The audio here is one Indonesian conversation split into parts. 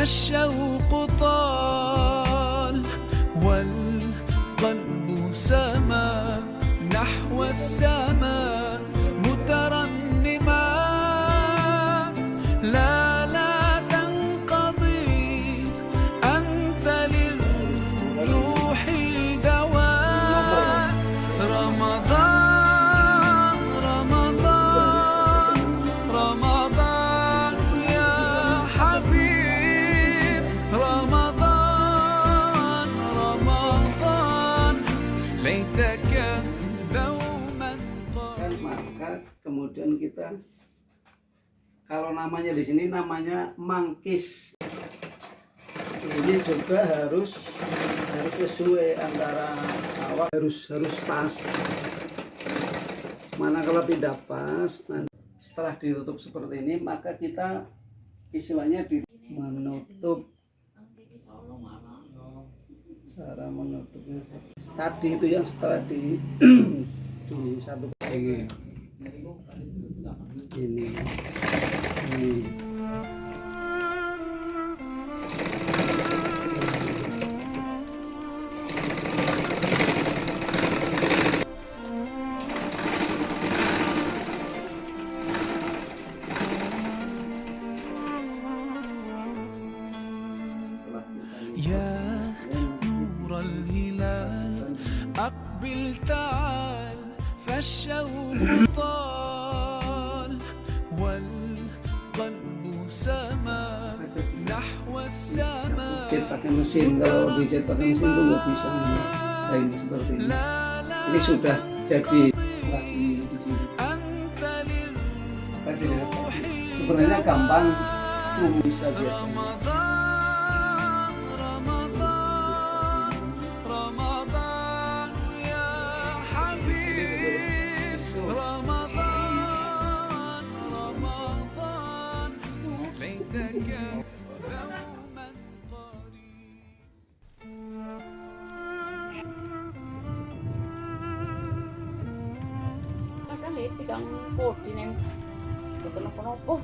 فالشوق طال والقلب سما نحو السماء مترنما لا تنقضي أنت للروح دواء رمضان رمضان رمضان يا حبيب رمضان رمضان ليتك دوما Maka kemudian kita kalau namanya di sini namanya mangkis. Ini juga harus sesuai antara awal harus pas. Mana kalau tidak pas, nanti setelah ditutup seperti ini maka kita istilahnya menutup. Cara menutupnya tadi itu yang setelah di satu ini يا نور الهلال أقبل تعال فالشوق طال والقلب سما نحو السماء jet pakai mesin. Kalau di jet pakai mesin itu nggak bisa ini seperti ini. Ini sudah jadi di sini. Sebenarnya gampang, bisa biasa. Tigang putih nih, kenapa? Oh,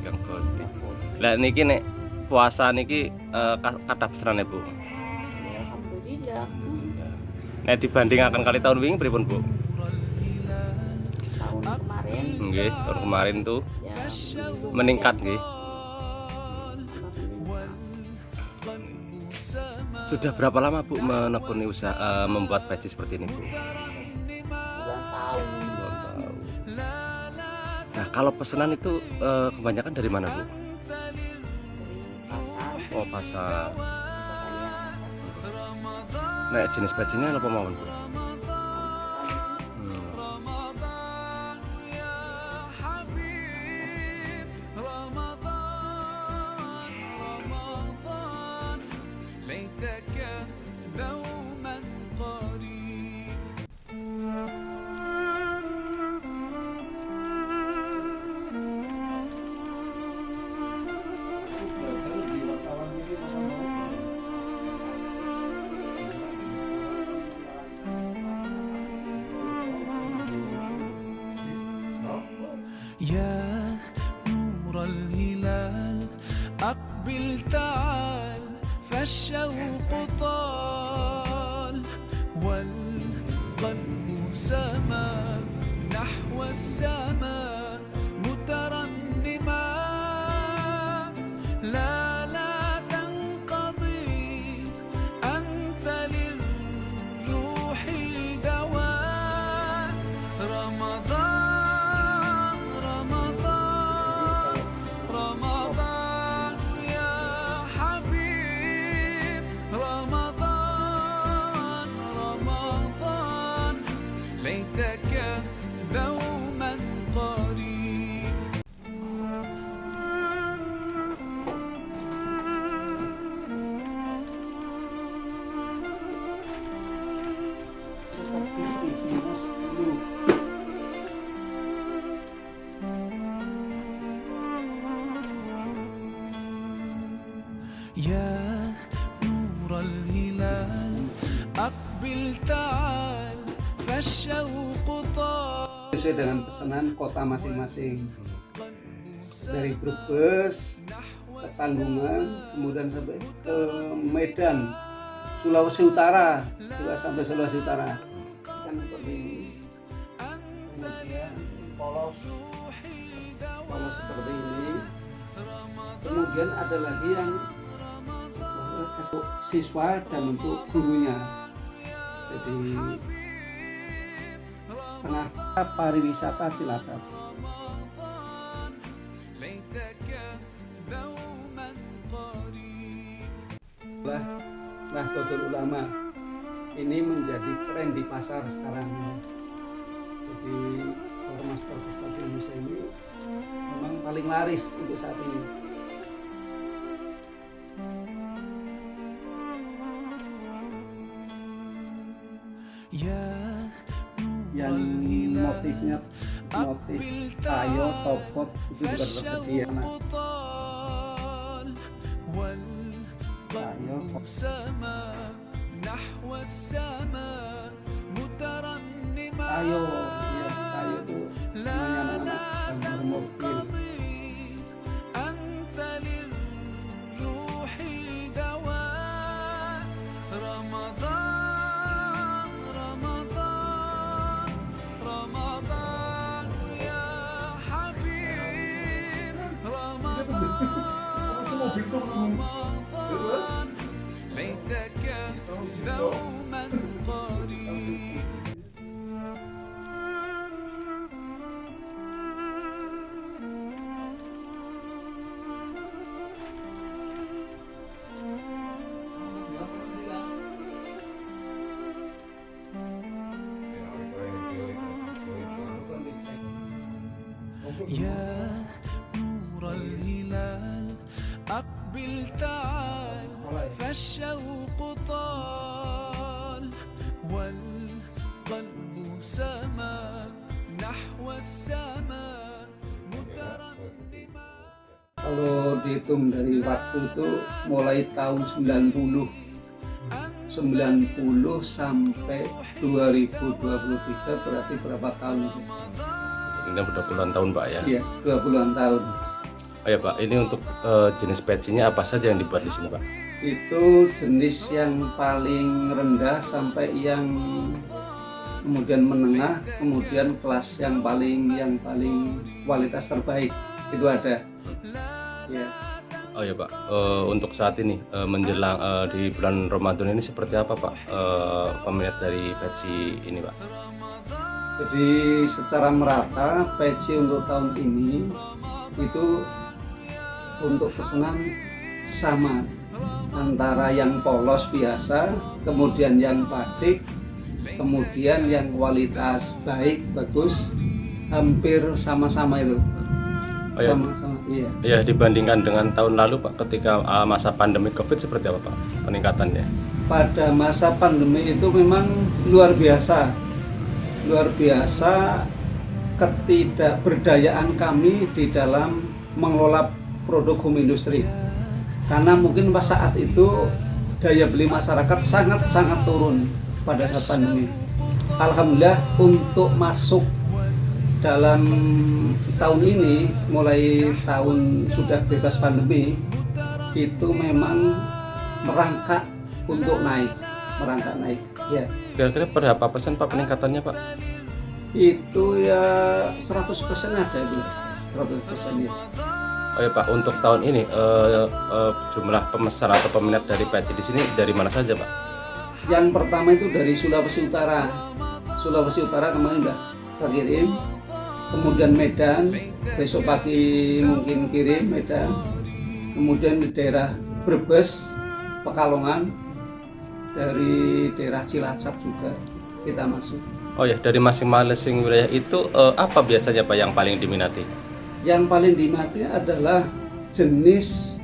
yang ketipu. Lah niki nek puasa niki kathah pesenane Bu. Alhamdulillah. Nek dibandingaken kali tahun wingi pripun Bu? Tahun kemarin. Nggih, tahun kemarin tuh Ya, meningkat nggih. Sudah berapa lama Bu menekuni usaha membuat baju seperti ini Bu? 2 tahun. 2 tahun. Nah kalau pesanan itu kebanyakan dari mana Bu? Dari pasar. Oh pasar. Pokoknya Nah jenis bajunya apa mawon Bu? ليتك دوما قريب يا نور الهلال أقبل تعال فالشوق طال والقلب سما نحو السماء مترنما لا تنقضي أنت للروح دواء رمضان رمضان رمضان يا حبيب رمضان رمضان ليتك دوما قريب يا نور الهلال أقبل تعال فالشوق طال Sesuai dengan pesanan kota masing-masing. Dari Brebes, Tanggungan, kemudian sampai ke Medan, Sulawesi Utara, juga sampai Sulawesi Utara. Kan seperti ini. Kemudian polos seperti ini. Kemudian ada lagi yang untuk siswa dan untuk gurunya. Jadi setengah pariwisata Cilacap. Nahdlatul Ulama ini menjadi tren di pasar sekarang. Jadi ormas terbesar di Indonesia ini memang paling laris untuk saat ini. Yang motifnya motif tayo, topot itu juga tersedia. Tayo, ya, tayo itu namanya anak-anak mobil. ليتك دوما قريب. يا نور الهلال أقبل تعال فالشوق طال والقلب سما نحو السماء مترنما. Kalau dihitung dari waktu itu mulai tahun 90 sampai 2023 berarti berapa tahun itu? Ini udah puluhan tahun Pak ya? Iya, 20-an tahun. Oh ya Pak, ini untuk jenis pecinya apa saja yang dibuat di sini Pak? Itu jenis yang paling rendah sampai yang kemudian menengah, kemudian kelas yang paling kualitas terbaik itu ada. Ya. Oh ya Pak, untuk saat ini menjelang di bulan Ramadan ini seperti apa Pak peminat dari peci ini Pak? Jadi secara merata peci untuk tahun ini itu untuk pesanan sama antara yang polos biasa, kemudian yang batik, kemudian yang kualitas baik bagus, hampir sama-sama itu. Oh ya. Sama-sama, iya. Ya dibandingkan dengan tahun lalu Pak, ketika masa pandemi COVID seperti apa Pak peningkatannya? Pada masa pandemi itu memang luar biasa ketidakberdayaan kami di dalam mengelola produk home industry, karena mungkin pas saat itu daya beli masyarakat sangat turun pada saat pandemi. Alhamdulillah untuk masuk dalam tahun ini, mulai tahun sudah bebas pandemi, itu memang merangkak untuk naik ya. Kira-kira berapa persen Pak peningkatannya Pak? Itu ya 100% ada itu, 100% ya. Oh ya Pak, untuk tahun ini jumlah pemesan atau peminat dari peci di sini dari mana saja Pak? Yang pertama itu dari Sulawesi Utara kemarin udah terkirim, kemudian Medan, besok pagi mungkin kirim Medan, kemudian di daerah Brebes, Pekalongan, dari daerah Cilacap juga kita masuk. Oh ya, dari masing-masing wilayah itu apa biasanya Pak yang paling diminati? Yang paling diminati adalah jenis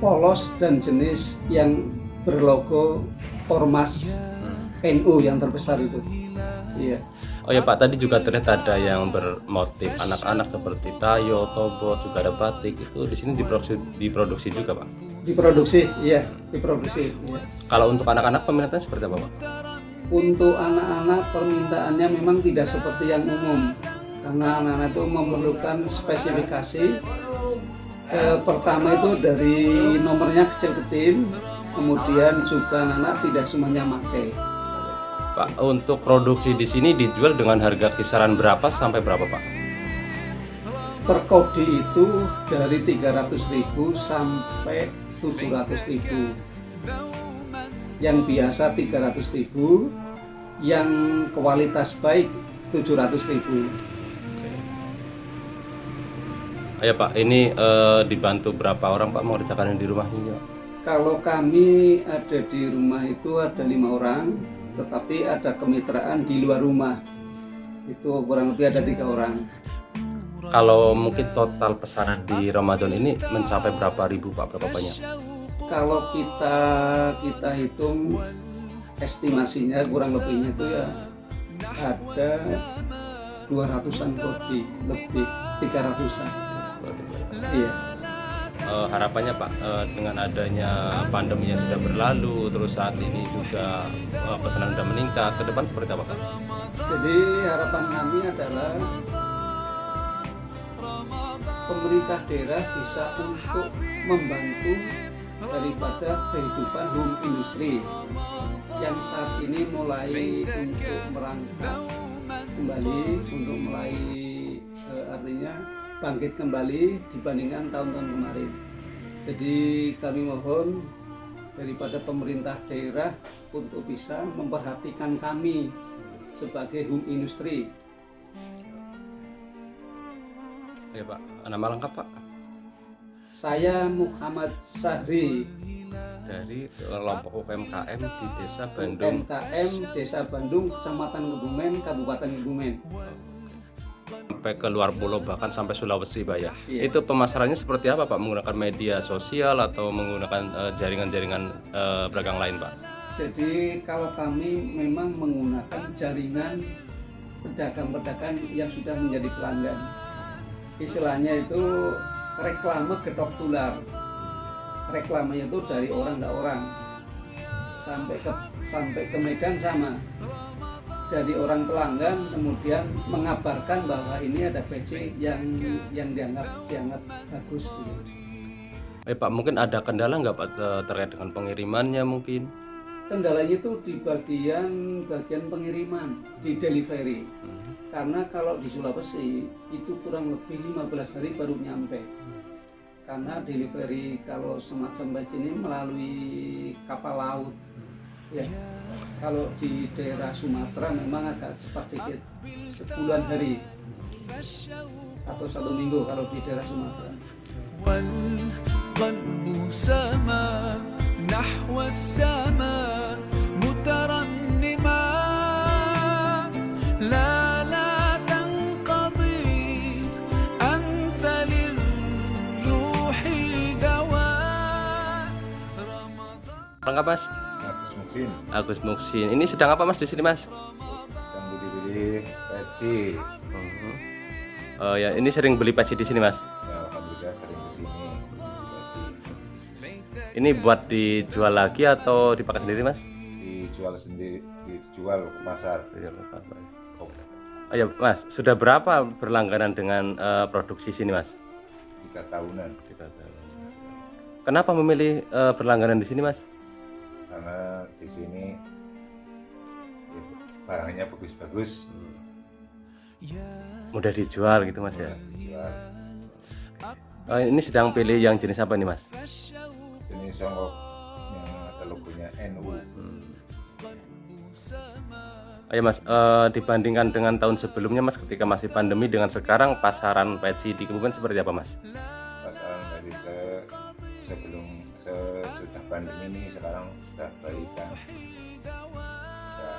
polos dan jenis yang berlogo Ormas NU yang terbesar itu. Iya. Oh ya Pak, tadi juga terlihat ada yang bermotif anak-anak seperti tayo, tobo, juga ada batik. Itu di sini diproduksi juga Pak? Diproduksi, iya. Iya. Kalau untuk anak-anak peminatnya seperti apa Pak? Untuk anak-anak permintaannya memang tidak seperti yang umum, karena anak-anak itu memerlukan spesifikasi Pertama itu dari nomornya kecil-kecil, kemudian juga anak tidak semuanya pakai. Pak, untuk produksi di sini dijual dengan harga kisaran berapa sampai berapa, Pak? Per kodi itu dari 300.000 sampai 700.000. Yang biasa 300.000, yang kualitas baik 700.000. Ayo Pak, ini dibantu berapa orang Pak mengerjakan di rumah ini, Pak? Kalau kami ada di rumah itu ada 5 orang, tetapi ada kemitraan di luar rumah. Itu kurang lebih ada 3 orang. Kalau mungkin total pesanan di Ramadan ini mencapai berapa ribu Pak, berapa banyak? Kalau kita hitung estimasinya kurang lebihnya itu ya ada 200-an kodi, lebih 300-an. Iya. Harapannya Pak, dengan adanya pandemi yang sudah berlalu, terus saat ini juga pesanan sudah meningkat, ke depan seperti apa Pak? Jadi harapan kami adalah pemerintah daerah bisa untuk membantu daripada kehidupan home industry yang saat ini mulai untuk merangkak kembali, untuk mulai artinya bangkit kembali dibandingkan tahun-tahun kemarin. Jadi kami mohon daripada pemerintah daerah untuk bisa memperhatikan kami sebagai home industry. Ya Pak, nama lengkap Pak? Saya Muhammad Sahri Dari kelompok UMKM di Desa Bandung. UMKM Desa Bandung, Kecamatan Kebumen, Kabupaten Kebumen. Sampai ke luar pulau bahkan sampai Sulawesi Pak ya. Iya. Itu pemasarannya seperti apa Pak? Menggunakan media sosial atau menggunakan jaringan-jaringan pedagang lain Pak? Jadi kalau kami memang menggunakan jaringan pedagang-pedagang yang sudah menjadi pelanggan. Istilahnya itu reklame gedok tular. Reklamenya itu dari orang ke orang, sampai ke Medan sama. Dari orang pelanggan kemudian mengabarkan bahwa ini ada PC yang dianggap bagus. Gitu. Pak, mungkin ada kendala nggak Pak terkait dengan pengirimannya mungkin? Kendalanya itu di bagian pengiriman, di delivery. Karena kalau di Sulawesi itu kurang lebih 15 hari baru nyampe. Karena delivery kalau semacam ini melalui kapal laut. Ya. Kalau di daerah Sumatera memang agak cepat dikit, 10 hari atau 1 minggu kalau di daerah Sumatera. والقلب سما نحو السماء مترنما لا تنقضي أنت للروح دواء رمضان. Lengkap Mas? Agus Muksin Agus Muksin. Ini sedang apa Mas di sini Mas? sedang beli peci. Ya, ini sering beli peci di sini Mas. Ya, alhamdulillah sering kesini peci. Ini buat dijual lagi atau dipakai sendiri Mas? Dijual sendiri, dijual ke pasar. Ayo Mas, sudah berapa berlangganan dengan produksi sini Mas? 3 tahunan. Kenapa memilih berlangganan di sini Mas? Karena di sini ya, barangnya bagus-bagus, Mudah dijual gitu Mas ya. dijual. Ini sedang pilih yang jenis apa nih Mas? Sini songkok yang ada logonya NU. Ayo Mas, dibandingkan dengan tahun sebelumnya Mas, ketika masih pandemi dengan sekarang, pasaran peci di Kebumen seperti apa Mas? Pasaran dari sesudah pandemi ini sekarang sudah baikan. Ya,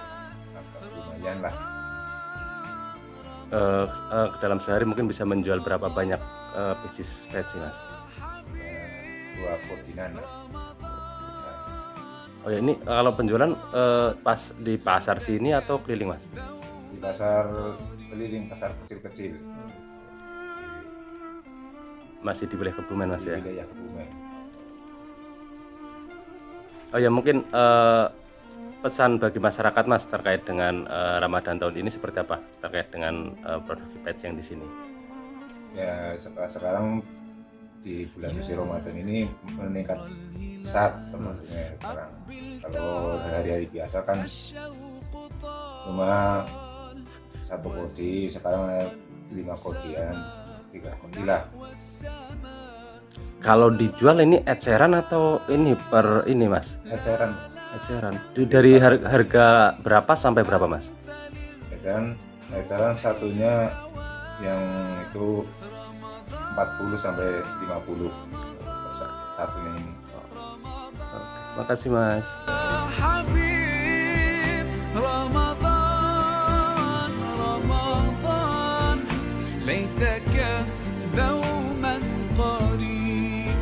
agak lumayan lah. Dalam sehari mungkin bisa menjual berapa banyak pieces peci Mas? Ya, 2 kordinan lah. Bisa. Oh ya, ini kalau penjualan pas di pasar sini atau keliling Mas? Di pasar keliling, pasar kecil-kecil Masih di wilayah Kebumen Mas di ya? wilayah Kebumen. Oh ya, mungkin pesan bagi masyarakat Mas terkait dengan Ramadan tahun ini seperti apa terkait dengan produksi peci yang di sini? Ya sekarang di bulan suci Ramadan ini meningkat pesat termasuknya sekarang. Kalau hari-hari biasa kan cuma 1 kodi, sekarang 5 kodian, 3 kodi lah. Kalau dijual ini eceran atau ini per ini mas? Eceran, Eceran. Dari harga berapa sampai berapa mas? eceran satunya yang itu 40 sampai 50 satunya ini. Makasih mas. حبيب رمضان رمضان ليتك دوما قريب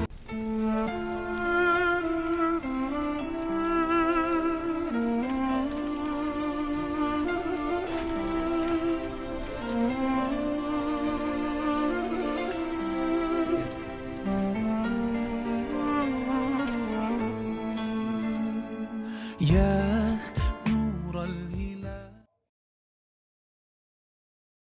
يا